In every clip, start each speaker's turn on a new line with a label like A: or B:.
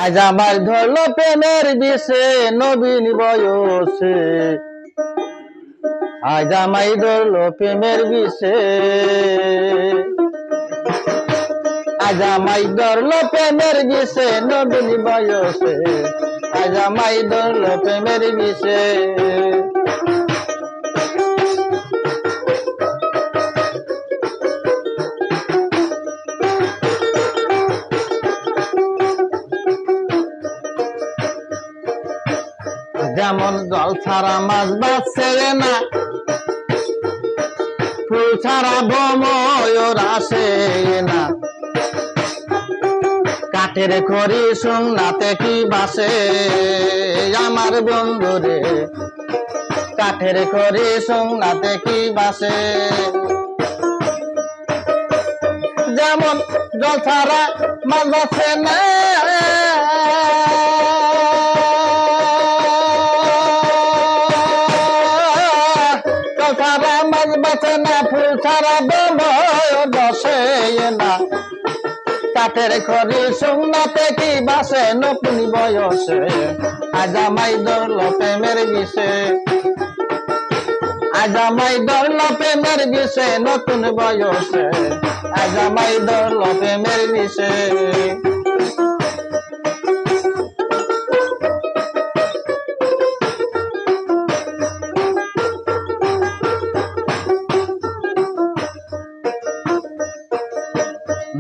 A: আজ আমার ধরলো প্রেমের বিষে নবীন বয়সে, আজ আমায় ধরলো প্রেমের বিষে, আজ আমায় ধরলো প্রেমের বিষে নবীন বয়সে, আজ আমায় ধরলো প্রেমের বিষে। যেমন জল ছাড়া মাছ বাঁচছে না, ফুল ছাড়া ভ্রমর আসে না, কাঠের খড়ি সোনাতে কি বাসে আমার বন্ধুরে, কাঠের খড়ি সোনাতে কি বাসে। যেমন জল ছাড়া মাছ বাঁচছে না, ফুল ছাড়া বসে না, কাঠের খড়ি সোনাতে কি বাসে নতুন বয়সে, আজ আমায় ধরলো প্রেমের বিষে, আজ আমায় ধরলো প্রেমের বিষে নতুন বয়সে, আজ আমায় ধরলো প্রেমের বিষে।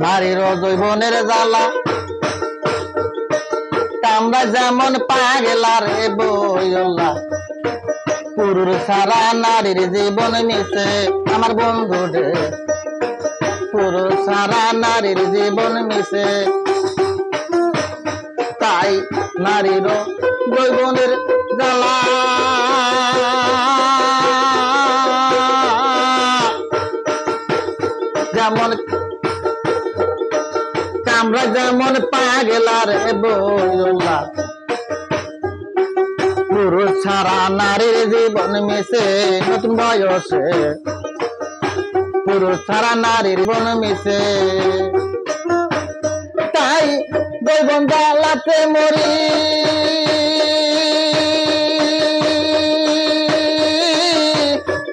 A: নারীর যৌবনের জ্বালা কামরা যেমন পাগলা রে বইলা, পুরুষ ছাড়া নারীর জীবন মিশে আমার বন্ধু রে, পুরুষ ছাড়া নারীর জীবন মিশে। তাই নারীর যৌবনের জ্বালা যেমন আমরা যেমন পাগলা রে বইলা, পুরুষ ছাড়া নারীর জীবন মিশে নতুন বয়সে, পুরুষ ছাড়া নারীর জীবন মিশে। তাই যৌবন জ্বালাতে মরি,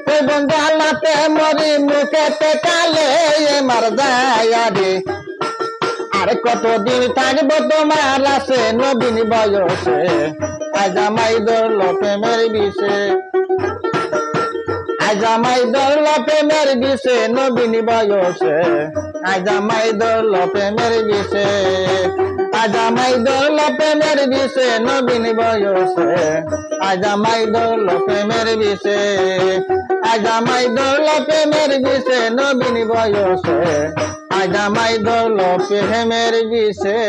A: যৌবন জ্বালাতে মরি, মুখেতে কালে মার যায় রে, আরে কতদিন থাকবো তোমার আছে নবীন বয়সে, আজ আমায় ধরলো প্রেমের বিষে, আজ আমায় ধরলো প্রেমের বিষে নবীন বয়সে, আজ আমায় ধরলো প্রেমের বিষে, আজ আমায় ধরলো প্রেমের বিষে নবীন বয়সে, আজ আমায় ধরলো প্রেমের বিষে, আজ আমায় ধরলো প্রেমের বিষে নবীন বয়সে, আজ আমায় ধরলো প্রেমের বিষে।